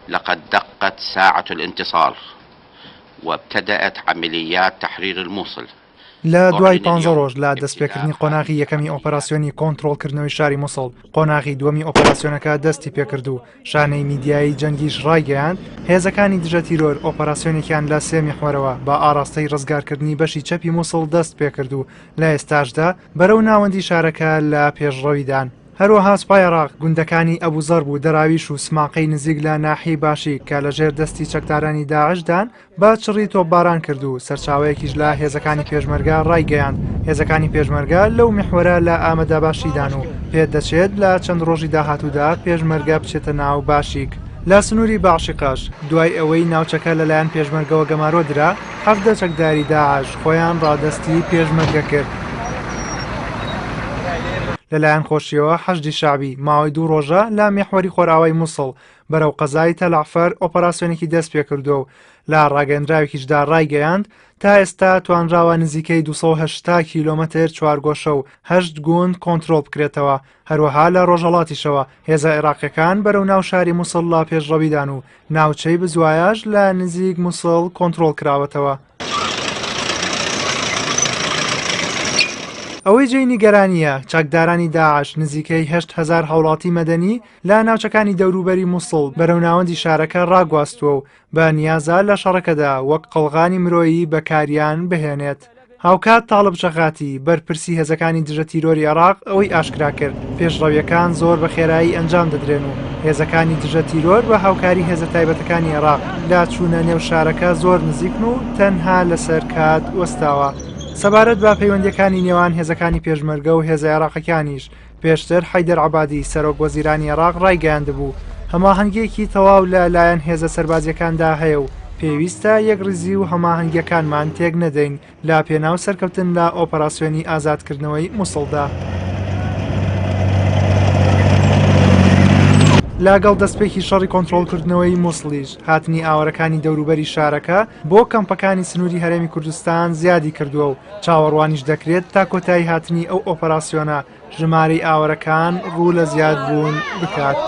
لقد دقت ساعة الانتصار وابتدأت عمليات تحرير الموصل. لە دوای 15 ڕۆژ لە دەستپێکردنی قۆناغی یەکەمی ئۆپەراسیۆنی کۆنتڕۆڵکردنەوەی شاری مووسڵ، قۆناغی دووەمی ئۆپەراسیۆنەکە دەستی پێکرد و شانەی میدیایی جەنگیش ڕایگەیاند هێزەکانی دژە تیرۆر ئۆپەراسیۆنێکیان لە 3 میحوەرەوە بە ئاراستەی ڕزگارکردنی بەشی چەپی مووسڵ دەست پێکرد و لە ئێستاشدا بەرەو ناوەندی شارەکە لە پێشڕەویدان. هەروەها سوپای عێراق گوندەکانی ئەبوزەرب و دەراویش و سماقەی نزیک لە ناحیەی باشی کە لەژێر دەستی چەکدارانی داعشدان بە چڕی تۆپباران کرد و سەرچاوەیەکیش لە هێزەکانی پێشمەرگە ڕایگەیاند. هێزەکانی پێشمەرگە لەو میحوەرە لە ئامەدە باشیدان و پێت دەچێت لە چەند ڕۆژی داهاتوودا پێشمەرگە بچێتە ناو باشیک. لە سنووری باشقاش دوای ئەوەی ناوچەکە لەلایەن پێشمەرگەوە گەمارۆ درا، 17 چەکداری داعش خۆیان ڕادەستی پێشمەرگە کرد. لەلایەن خۆشیەوە حەشدی شعبی ماوەی 2 ڕۆژە لە میحوەری خۆراوای مووسڵ بەرەو قەزای تەلعفەر ئۆپەراسیۆنێکی دەست پێکردووە و لە ڕاگەیەندراوێکیشدا ڕایگەیاند تا ئێستا توانراوە نزیکەی 280 کیلۆمەتر چوارگۆشە و 8 گوند کۆنتڕۆڵ بکرێتەوە. هەروەها لە ڕۆژهەڵاتیشەوە هێزە عێراقیەکان بەرەو ناو شاری مووسڵ لە پێشڕەویدان و ناوچەی بزوایەش لە نزیک مووسڵ کۆنتڕۆڵ کراوەتەوە. ئەوەی جێی نیگەرانیە چاکدارانی داعش نزیکەی 8,000 هاوڵاتی مەدەنی لە ناوچەکانی دەوروبەری مووسڵ بەرەو ناوەندی شارەکە ڕاگواستووە و بە نیازە لە شەڕەکەدا وەک قەڵغانی مرۆیی بەکاریان بهێنێت. هاوکات تاڵب شەخاتی بەرپرسی هێزەکانی دژە تیرۆری عێراق ئەوەی ئاشکرا کرد پێشڕەویەکان زۆر بە خێرایی ئەنجام دەدرێن و هێزەکانی دژە تیرۆر بە هاوکاری هێزە تایبەتەکانی عێراق لا چوونە نێو شارەکە زۆر نزیکن و تەنها لەسەر کات وەستاوە. سەبارەت بە پەیوەندیەکانی نێوان هێزەکانی پێشمەرگە و هێزە عێراقیەکانیش پێشتر حەیدەر عەبادی سەرۆک وەزیرانی عێراق ڕایگەیاندبوو هەماهەنگیەکی تەواو لە لایەن هێزە سەربازیەکاندا هەیە و پێویستە یەکڕزی و هەماهەنگیەکانمان تێک نەدەین لە پێناو سەرکەوتن لە ئۆپەراسیۆنی ئازادکردنەوەی مووسڵدا. لاگەڵ دەستپێکی شەڕی کۆنتڕۆڵکردنەوەی مووسڵیش هاتنی ئاوەرەکانی دەوروبەری شارەکە بۆ کەمپەکانی سنووری هەرێمی کوردستان زیادی کردووە و چاوەڕوانیش دەکرێت تا کۆتایی هاتنی ئەو ئۆپەراسیۆنە ژمارەی ئاوەرەکان ڕوو لە زیاد بوون بکات.